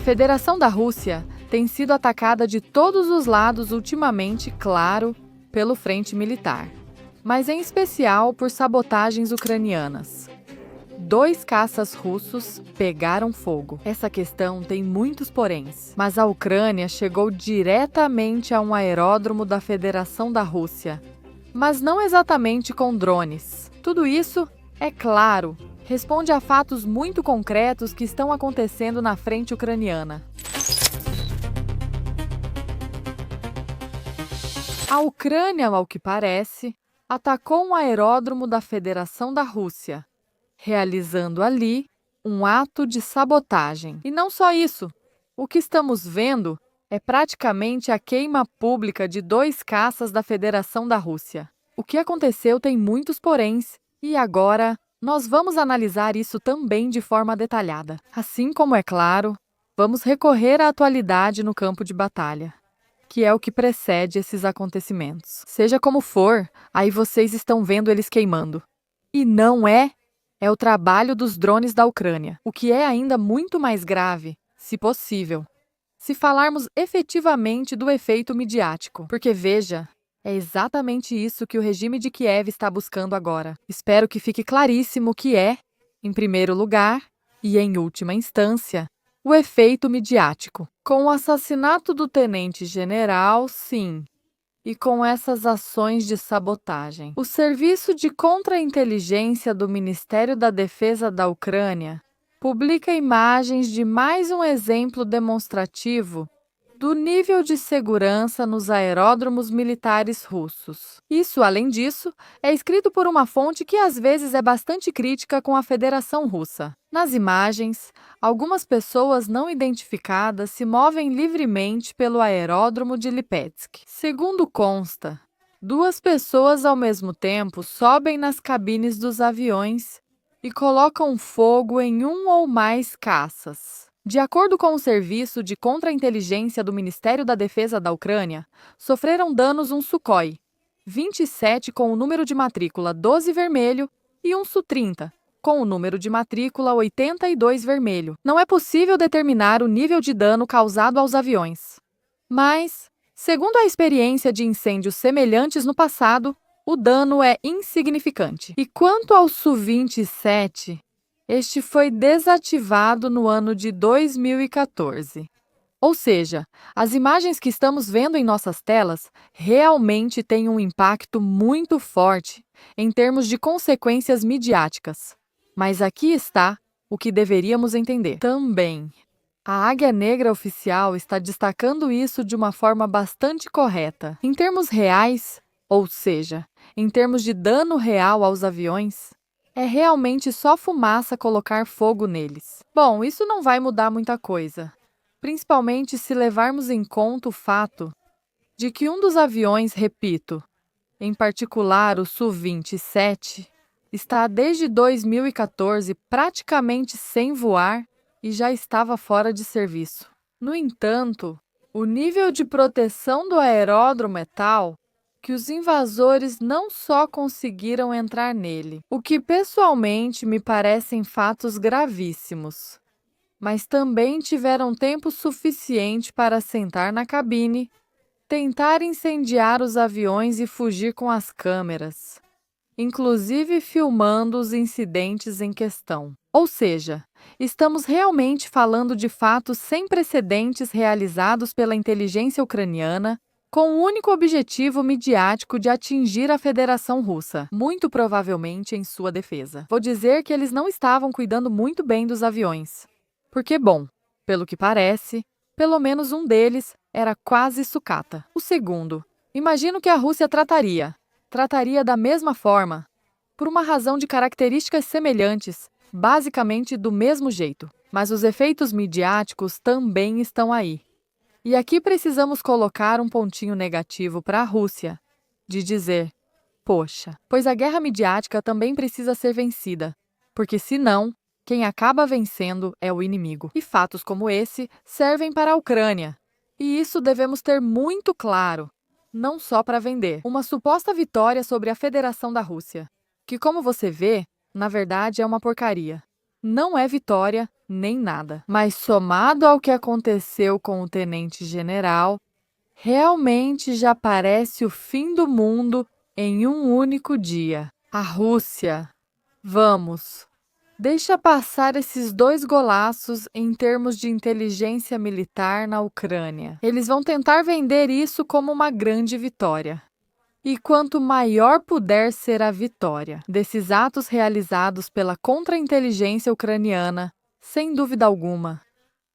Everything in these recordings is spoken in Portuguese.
Federação da Rússia tem sido atacada de todos os lados ultimamente, claro, pelo frente militar, mas em especial por sabotagens ucranianas. 2 caças russos pegaram fogo. Essa questão tem muitos poréns, mas a Ucrânia chegou diretamente a um aeródromo da Federação da Rússia, mas não exatamente com drones. Tudo isso, é claro, responde a fatos muito concretos que estão acontecendo na frente ucraniana. A Ucrânia, ao que parece, atacou um aeródromo da Federação da Rússia, realizando ali um ato de sabotagem. E não só isso, o que estamos vendo é praticamente a queima pública de 2 caças da Federação da Rússia. O que aconteceu tem muitos poréns, e agora nós vamos analisar isso também de forma detalhada. Assim como é claro, vamos recorrer à atualidade no campo de batalha, que é o que precede esses acontecimentos. Seja como for, aí vocês estão vendo eles queimando. E não é o trabalho dos drones da Ucrânia, o que é ainda muito mais grave, se possível, se falarmos efetivamente do efeito midiático. Porque veja, é exatamente isso que o regime de Kiev está buscando agora. Espero que fique claríssimo que é, em primeiro lugar, e em última instância, o efeito midiático. Com o assassinato do tenente-general, sim, e com essas ações de sabotagem. O Serviço de Contra-Inteligência do Ministério da Defesa da Ucrânia publica imagens de mais um exemplo demonstrativo do nível de segurança nos aeródromos militares russos. Isso, além disso, é escrito por uma fonte que às vezes é bastante crítica com a Federação Russa. Nas imagens, algumas pessoas não identificadas se movem livremente pelo aeródromo de Lipetsk. Segundo consta, 2 pessoas ao mesmo tempo sobem nas cabines dos aviões e colocam fogo em um ou mais caças. De acordo com o Serviço de Contra-Inteligência do Ministério da Defesa da Ucrânia, sofreram danos um Sukhoi 27 com o número de matrícula 12 vermelho e um Su-30 com o número de matrícula 82 vermelho. Não é possível determinar o nível de dano causado aos aviões. Mas, segundo a experiência de incêndios semelhantes no passado, o dano é insignificante. E quanto ao Su-27, este foi desativado no ano de 2014. Ou seja, as imagens que estamos vendo em nossas telas realmente têm um impacto muito forte em termos de consequências midiáticas. Mas aqui está o que deveríamos entender. Também, a Águia Negra Oficial está destacando isso de uma forma bastante correta. Em termos reais, ou seja, em termos de dano real aos aviões, é realmente só fumaça colocar fogo neles. Bom, isso não vai mudar muita coisa, principalmente se levarmos em conta o fato de que um dos aviões, repito, em particular o Su-27, está desde 2014 praticamente sem voar e já estava fora de serviço. No entanto, o nível de proteção do aeródromo é tal que os invasores não só conseguiram entrar nele, o que pessoalmente me parecem fatos gravíssimos, mas também tiveram tempo suficiente para sentar na cabine, tentar incendiar os aviões e fugir com as câmeras, inclusive filmando os incidentes em questão. Ou seja, estamos realmente falando de fatos sem precedentes realizados pela inteligência ucraniana com o único objetivo midiático de atingir a Federação Russa, muito provavelmente em sua defesa. Vou dizer que eles não estavam cuidando muito bem dos aviões, porque, bom, pelo que parece, pelo menos um deles era quase sucata. O segundo, imagino que a Rússia trataria da mesma forma, por uma razão de características semelhantes, basicamente do mesmo jeito. Mas os efeitos midiáticos também estão aí. E aqui precisamos colocar um pontinho negativo para a Rússia, de dizer, poxa, pois a guerra midiática também precisa ser vencida, porque senão, quem acaba vencendo é o inimigo. E fatos como esse servem para a Ucrânia, e isso devemos ter muito claro, não só para vender uma suposta vitória sobre a Federação da Rússia, que, como você vê, na verdade é uma porcaria. não é vitória nem nada. Mas somado ao que aconteceu com o tenente-general, realmente já parece o fim do mundo em um único dia. A Rússia. Vamos. Deixa passar esses 2 golaços em termos de inteligência militar na Ucrânia. Eles vão tentar vender isso como uma grande vitória. E quanto maior puder ser a vitória desses atos realizados pela contra-inteligência ucraniana, sem dúvida alguma,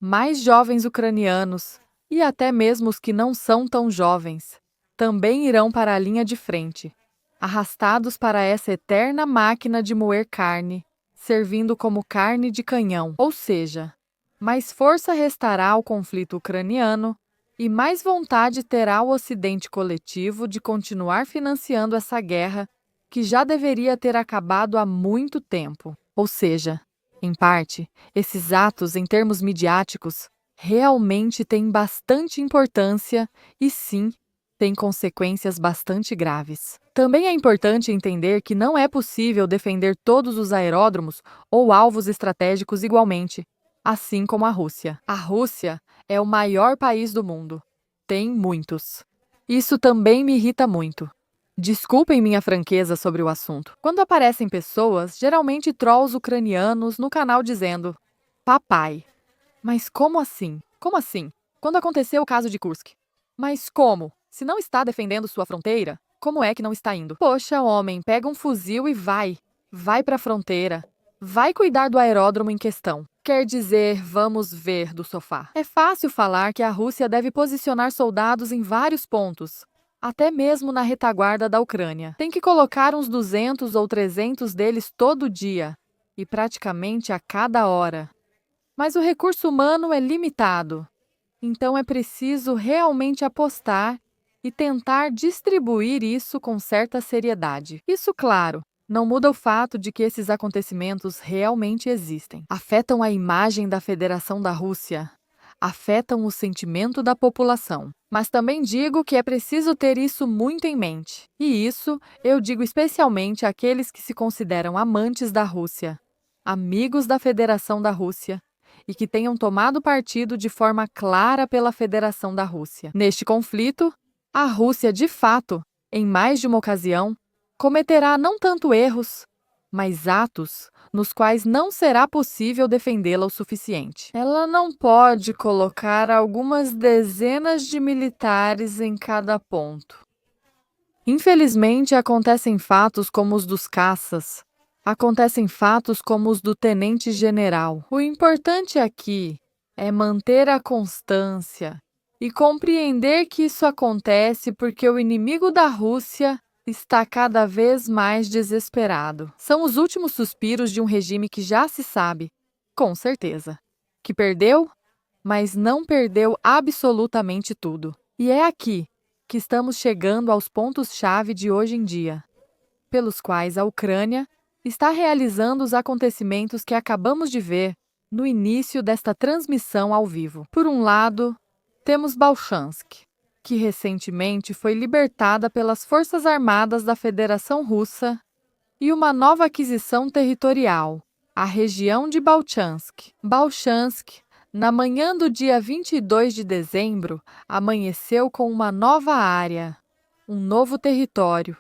mais jovens ucranianos, e até mesmo os que não são tão jovens, também irão para a linha de frente, arrastados para essa eterna máquina de moer carne, servindo como carne de canhão, ou seja, mais força restará ao conflito ucraniano e mais vontade terá o Ocidente coletivo de continuar financiando essa guerra que já deveria ter acabado há muito tempo. Ou seja, em parte, esses atos em termos midiáticos realmente têm bastante importância e sim, têm consequências bastante graves. Também é importante entender que não é possível defender todos os aeródromos ou alvos estratégicos igualmente, assim como a Rússia. A Rússia é o maior país do mundo. Tem muitos. Isso também me irrita muito. Desculpem minha franqueza sobre o assunto. Quando aparecem pessoas, geralmente trolls ucranianos, no canal dizendo: Papai. Mas como assim? Como assim? Quando aconteceu o caso de Kursk? Mas como? Se não está defendendo sua fronteira, como é que não está indo? Poxa, homem, pega um fuzil e vai. Vai para a fronteira. Vai cuidar do aeródromo em questão. Quer dizer, vamos ver do sofá. É fácil falar que a Rússia deve posicionar soldados em vários pontos, até mesmo na retaguarda da Ucrânia. Tem que colocar uns 200 ou 300 deles todo dia, e praticamente a cada hora. Mas o recurso humano é limitado, então é preciso realmente apostar e tentar distribuir isso com certa seriedade. Isso, claro, não muda o fato de que esses acontecimentos realmente existem. Afetam a imagem da Federação da Rússia, afetam o sentimento da população. Mas também digo que é preciso ter isso muito em mente. E isso eu digo especialmente àqueles que se consideram amantes da Rússia, amigos da Federação da Rússia, e que tenham tomado partido de forma clara pela Federação da Rússia. Neste conflito, a Rússia, de fato, em mais de uma ocasião, cometerá não tanto erros, mas atos nos quais não será possível defendê-la o suficiente. Ela não pode colocar algumas dezenas de militares em cada ponto. Infelizmente, acontecem fatos como os dos caças, acontecem fatos como os do tenente-general. O importante aqui é manter a constância e compreender que isso acontece porque o inimigo da Rússia está cada vez mais desesperado. São os últimos suspiros de um regime que já se sabe, com certeza, que perdeu, mas não perdeu absolutamente tudo. E é aqui que estamos chegando aos pontos-chave de hoje em dia, pelos quais a Ucrânia está realizando os acontecimentos que acabamos de ver no início desta transmissão ao vivo. Por um lado, temos Bolchansk, que recentemente foi libertada pelas Forças Armadas da Federação Russa, e uma nova aquisição territorial, a região de Bolchansk. Bolchansk, na manhã do dia 22 de dezembro, amanheceu com uma nova área, um novo território,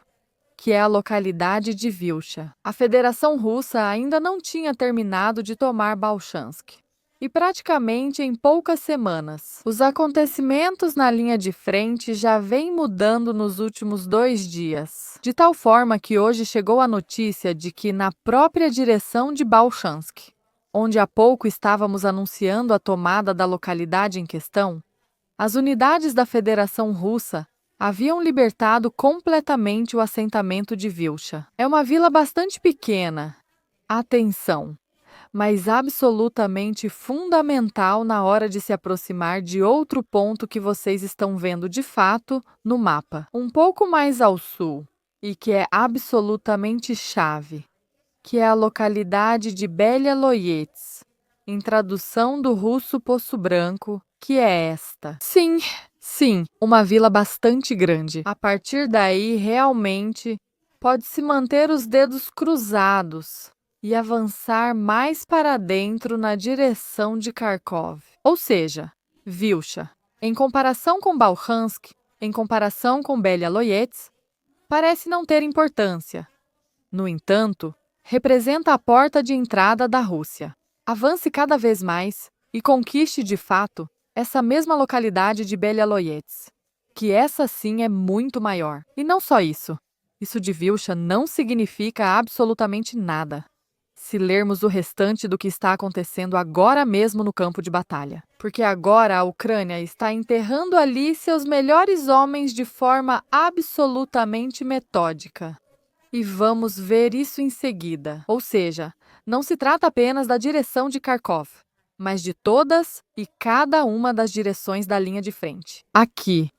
que é a localidade de Vilcha. A Federação Russa ainda não tinha terminado de tomar Bolchansk. E praticamente em poucas semanas, os acontecimentos na linha de frente já vêm mudando nos últimos 2 dias, de tal forma que hoje chegou a notícia de que na própria direção de Bolchansk, onde há pouco estávamos anunciando a tomada da localidade em questão, as unidades da Federação Russa haviam libertado completamente o assentamento de Vilcha. É uma vila bastante pequena, atenção, mas absolutamente fundamental na hora de se aproximar de outro ponto que vocês estão vendo de fato no mapa, um pouco mais ao sul, e que é absolutamente chave, que é a localidade de Belyaloyets, em tradução do russo Poço Branco, que é esta. Sim, uma vila bastante grande. A partir daí, realmente, pode-se manter os dedos cruzados e avançar mais para dentro na direção de Kharkov, ou seja, Vilcha. Em comparação com Balkhansk, em comparação com Belya-Loyetsk, parece não ter importância. No entanto, representa a porta de entrada da Rússia. Avance cada vez mais e conquiste de fato essa mesma localidade de Belya-Loyetsk, que essa sim é muito maior. E não só isso. Isso de Vilcha não significa absolutamente nada, se lermos o restante do que está acontecendo agora mesmo no campo de batalha. Porque agora a Ucrânia está enterrando ali seus melhores homens de forma absolutamente metódica. E vamos ver isso em seguida. Ou seja, não se trata apenas da direção de Kharkov, mas de todas e cada uma das direções da linha de frente. Aqui,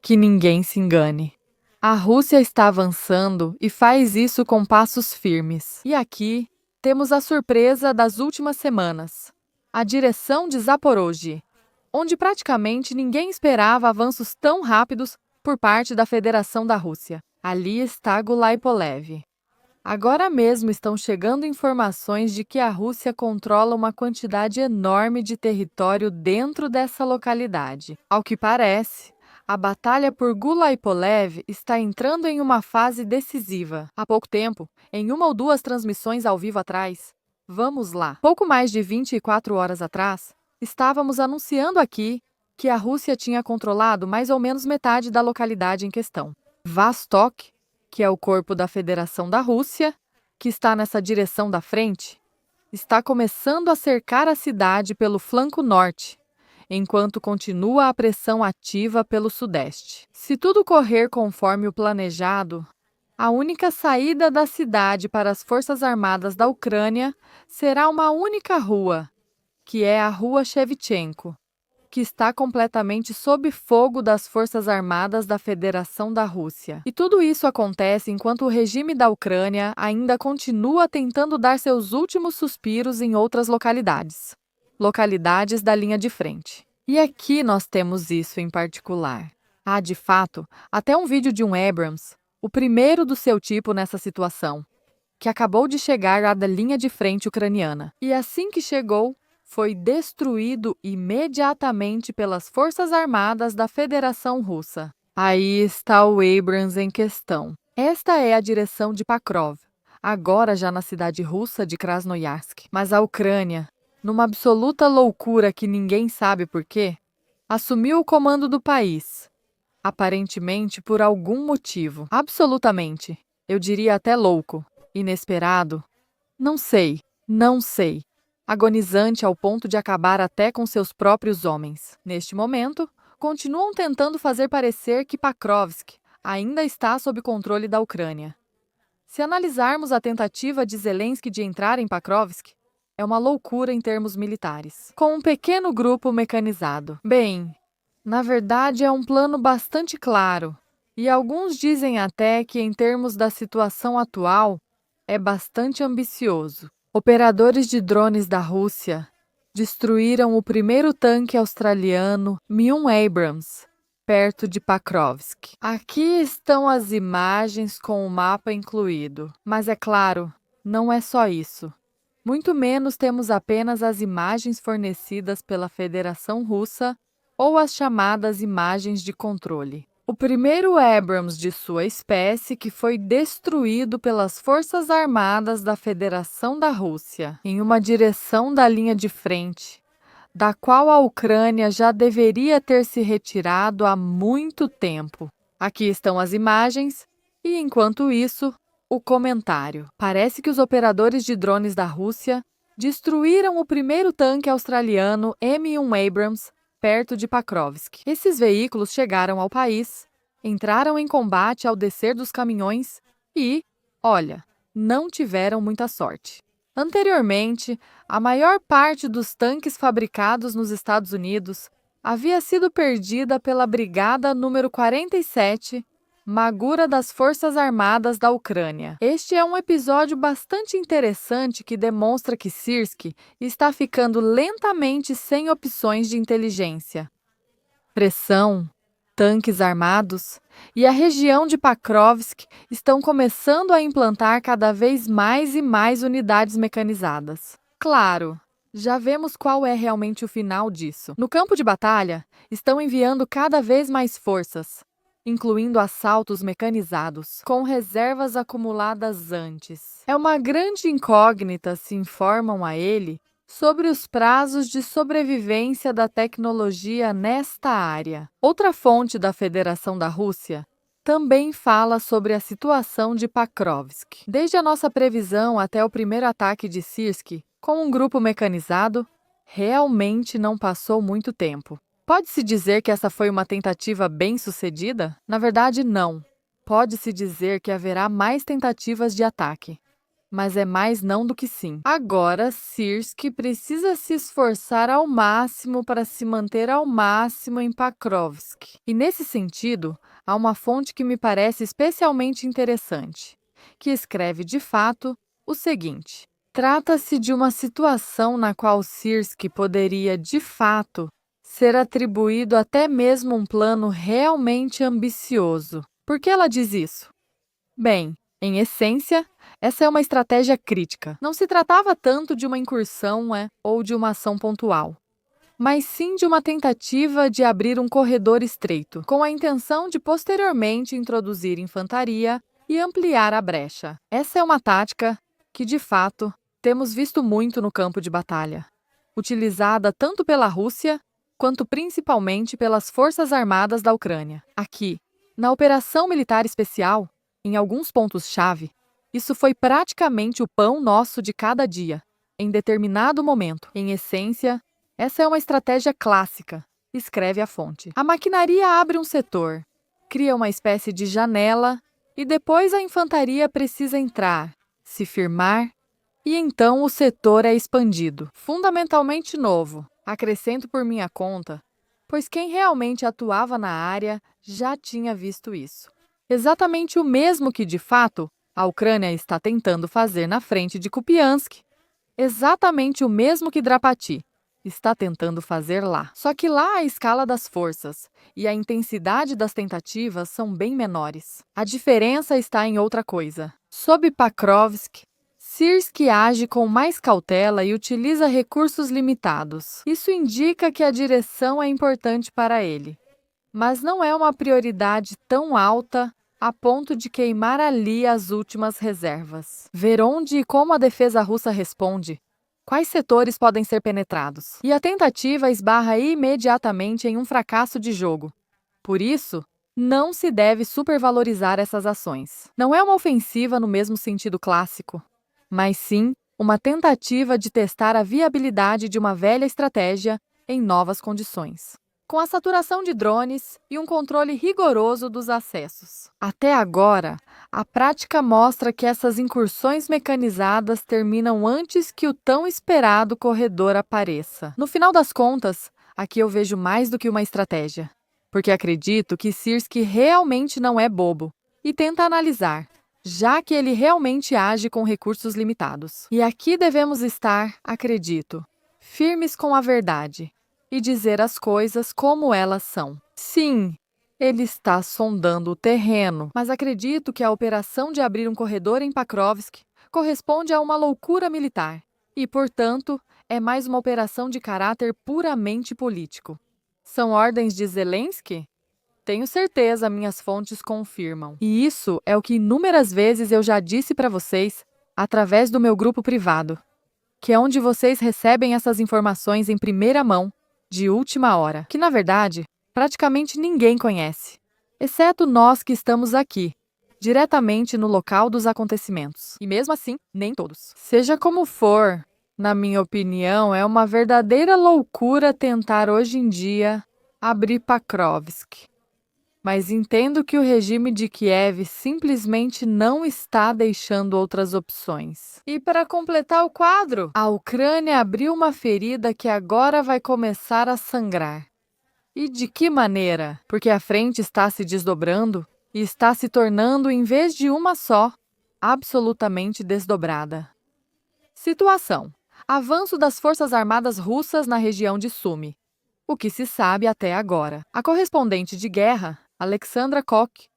que ninguém se engane. A Rússia está avançando e faz isso com passos firmes. E aqui temos a surpresa das últimas semanas. A direção de Zaporozhye, onde praticamente ninguém esperava avanços tão rápidos por parte da Federação da Rússia. Ali está Gulaypolev. Agora mesmo estão chegando informações de que a Rússia controla uma quantidade enorme de território dentro dessa localidade. Ao que parece, a batalha por Gulaypolev está entrando em uma fase decisiva. Há pouco tempo, em uma ou duas transmissões ao vivo atrás, vamos lá, pouco mais de 24 horas atrás, estávamos anunciando aqui que a Rússia tinha controlado mais ou menos metade da localidade em questão. Vostok, que é o corpo da Federação da Rússia, que está nessa direção da frente, está começando a cercar a cidade pelo flanco norte, enquanto continua a pressão ativa pelo sudeste. Se tudo correr conforme o planejado, a única saída da cidade para as Forças Armadas da Ucrânia será uma única rua, que é a Rua Shevchenko, que está completamente sob fogo das Forças Armadas da Federação da Rússia. E tudo isso acontece enquanto o regime da Ucrânia ainda continua tentando dar seus últimos suspiros em outras localidades da linha de frente. E aqui nós temos isso em particular. Há, de fato, até um vídeo de um Abrams, o primeiro do seu tipo nessa situação, que acabou de chegar à da linha de frente ucraniana. E assim que chegou, foi destruído imediatamente pelas Forças Armadas da Federação Russa. Aí está o Abrams em questão. Esta é a direção de Pakrov, agora já na cidade russa de Krasnoyarsk. Mas a Ucrânia, numa absoluta loucura que ninguém sabe por quê, assumiu o comando do país, aparentemente por algum motivo. Absolutamente, eu diria até louco, inesperado. Não sei. Agonizante ao ponto de acabar até com seus próprios homens. Neste momento, continuam tentando fazer parecer que Pakrovsk ainda está sob controle da Ucrânia. Se analisarmos a tentativa de Zelensky de entrar em Pakrovsk, é uma loucura em termos militares, com um pequeno grupo mecanizado. Bem, na verdade é um plano bastante claro, e alguns dizem até que, em termos da situação atual, é bastante ambicioso. Operadores de drones da Rússia destruíram o primeiro tanque australiano Mi-1 Abrams, perto de Pakrovsk. Aqui estão as imagens com o mapa incluído. Mas é claro, não é só isso. Muito menos temos apenas as imagens fornecidas pela Federação Russa ou as chamadas imagens de controle. O primeiro Abrams de sua espécie que foi destruído pelas Forças Armadas da Federação da Rússia, em uma direção da linha de frente, da qual a Ucrânia já deveria ter se retirado há muito tempo. Aqui estão as imagens e, enquanto isso, o comentário. Parece que os operadores de drones da Rússia destruíram o primeiro tanque australiano M1 Abrams perto de Pakrovsk. Esses veículos chegaram ao país, entraram em combate ao descer dos caminhões e, olha, não tiveram muita sorte. Anteriormente, a maior parte dos tanques fabricados nos Estados Unidos havia sido perdida pela Brigada número 47, Magura das Forças Armadas da Ucrânia. Este é um episódio bastante interessante que demonstra que Syrsk está ficando lentamente sem opções de inteligência. Pressão tanques armados e a região de Pakrovsk estão começando a implantar cada vez mais e mais unidades mecanizadas. Claro, já vemos qual é realmente o final disso. No campo de batalha, estão enviando cada vez mais forças, incluindo assaltos mecanizados, com reservas acumuladas antes. É uma grande incógnita se informam a ele sobre os prazos de sobrevivência da tecnologia nesta área. Outra fonte da Federação da Rússia também fala sobre a situação de Pakrovsk. Desde a nossa previsão até o primeiro ataque de Sirsk, com um grupo mecanizado, realmente não passou muito tempo. Pode-se dizer que essa foi uma tentativa bem-sucedida? Na verdade, não. Pode-se dizer que haverá mais tentativas de ataque. Mas é mais não do que sim. Agora, Sirsk precisa se esforçar ao máximo para se manter ao máximo em Pakrovsk. E nesse sentido, há uma fonte que me parece especialmente interessante, que escreve de fato o seguinte: trata-se de uma situação na qual Sirsk poderia, de fato, ser atribuído até mesmo um plano realmente ambicioso. Por que ela diz isso? Bem, em essência, essa é uma estratégia crítica. Não se tratava tanto de uma incursão ou de uma ação pontual, mas sim de uma tentativa de abrir um corredor estreito, com a intenção de posteriormente introduzir infantaria e ampliar a brecha. Essa é uma tática que, de fato, temos visto muito no campo de batalha, utilizada tanto pela Rússia quanto principalmente pelas Forças Armadas da Ucrânia. Aqui, na Operação Militar Especial, em alguns pontos-chave, isso foi praticamente o pão nosso de cada dia, em determinado momento. Em essência, essa é uma estratégia clássica, escreve a fonte. A maquinaria abre um setor, cria uma espécie de janela e depois a infantaria precisa entrar, se firmar e então o setor é expandido. Fundamentalmente novo, acrescento por minha conta, pois quem realmente atuava na área já tinha visto isso. Exatamente o mesmo que, de fato, a Ucrânia está tentando fazer na frente de Kupiansk. Exatamente o mesmo que Drapati está tentando fazer lá. Só que lá a escala das forças e a intensidade das tentativas são bem menores. A diferença está em outra coisa. Sob Pakrovsk, Sirsk age com mais cautela e utiliza recursos limitados. Isso indica que a direção é importante para ele, mas não é uma prioridade tão alta a ponto de queimar ali as últimas reservas. Ver onde e como a defesa russa responde, quais setores podem ser penetrados. E a tentativa esbarra imediatamente em um fracasso de jogo. Por isso, não se deve supervalorizar essas ações. Não é uma ofensiva no mesmo sentido clássico, mas sim uma tentativa de testar a viabilidade de uma velha estratégia em novas condições, com a saturação de drones e um controle rigoroso dos acessos. Até agora, a prática mostra que essas incursões mecanizadas terminam antes que o tão esperado corredor apareça. No final das contas, aqui eu vejo mais do que uma estratégia, porque acredito que Sirsk realmente não é bobo e tenta analisar, já que ele realmente age com recursos limitados. E aqui devemos estar, acredito, firmes com a verdade e dizer as coisas como elas são. Sim, ele está sondando o terreno, mas acredito que a operação de abrir um corredor em Pakrovsk corresponde a uma loucura militar e, portanto, é mais uma operação de caráter puramente político. São ordens de Zelensky? Tenho certeza, minhas fontes confirmam. E isso é o que inúmeras vezes eu já disse para vocês através do meu grupo privado, que é onde vocês recebem essas informações em primeira mão, de última hora, que na verdade praticamente ninguém conhece, exceto nós que estamos aqui, diretamente no local dos acontecimentos. E mesmo assim, nem todos. Seja como for, na minha opinião, é uma verdadeira loucura tentar hoje em dia abrir Pakrovsk. Mas entendo que o regime de Kiev simplesmente não está deixando outras opções. E para completar o quadro, a Ucrânia abriu uma ferida que agora vai começar a sangrar. E de que maneira? Porque a frente está se desdobrando e está se tornando, em vez de uma só, absolutamente desdobrada. Situação: avanço das Forças Armadas Russas na região de Sumy. o que se sabe até agora. A correspondente de guerra, Alexandra Koch,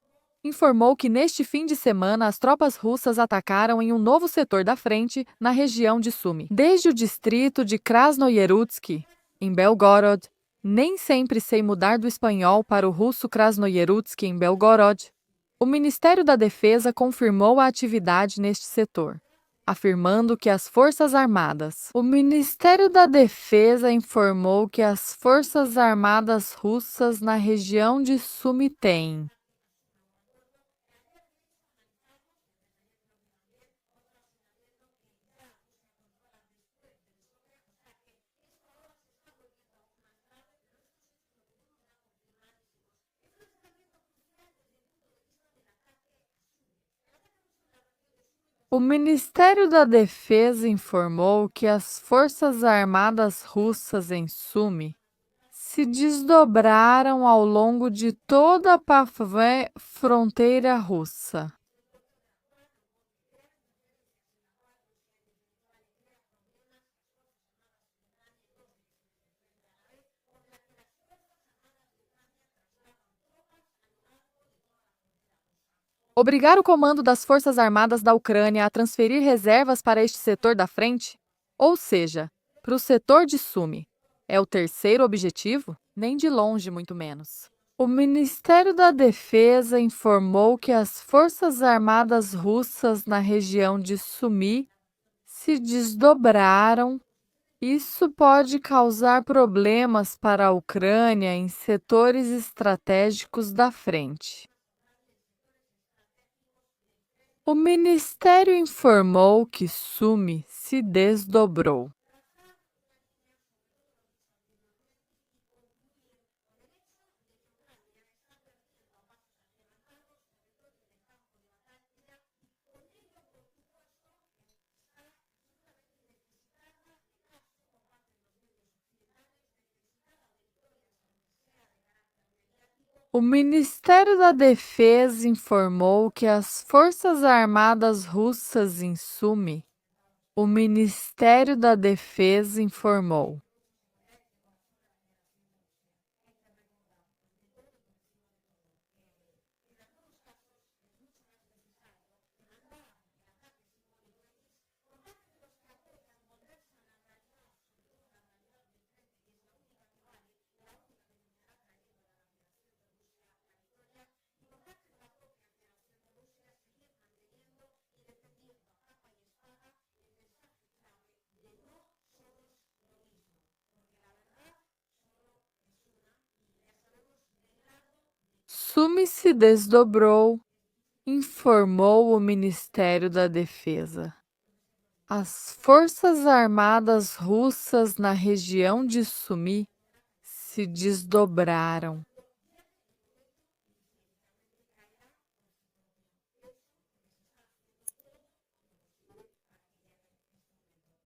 informou que neste fim de semana as tropas russas atacaram em um novo setor da frente na região de Sumy. Desde o distrito de Krasnoyerutsky, em Belgorod, nem sempre sei mudar do espanhol para o russo Krasnoyerutsky em Belgorod, o Ministério da Defesa confirmou a atividade neste setor, afirmando que as Forças Armadas. O Ministério da Defesa informou que as Forças Armadas russas na região de Sumy têm O Ministério da Defesa informou que as Forças Armadas russas em Sumy se desdobraram ao longo de toda a fronteira russa. Obrigar o comando das Forças Armadas da Ucrânia a transferir reservas para este setor da frente, ou seja, para o setor de Sumy, é o terceiro objetivo? Nem de longe, muito menos. O Ministério da Defesa informou que as Forças Armadas russas na região de Sumy se desdobraram. Isso pode causar problemas para a Ucrânia em setores estratégicos da frente. O ministério informou que Sumy se desdobrou. O Ministério da Defesa informou que as Forças Armadas russas em Sumy. O Ministério da Defesa informou. Sumy se desdobrou, informou o Ministério da Defesa. As Forças Armadas russas na região de Sumy se desdobraram.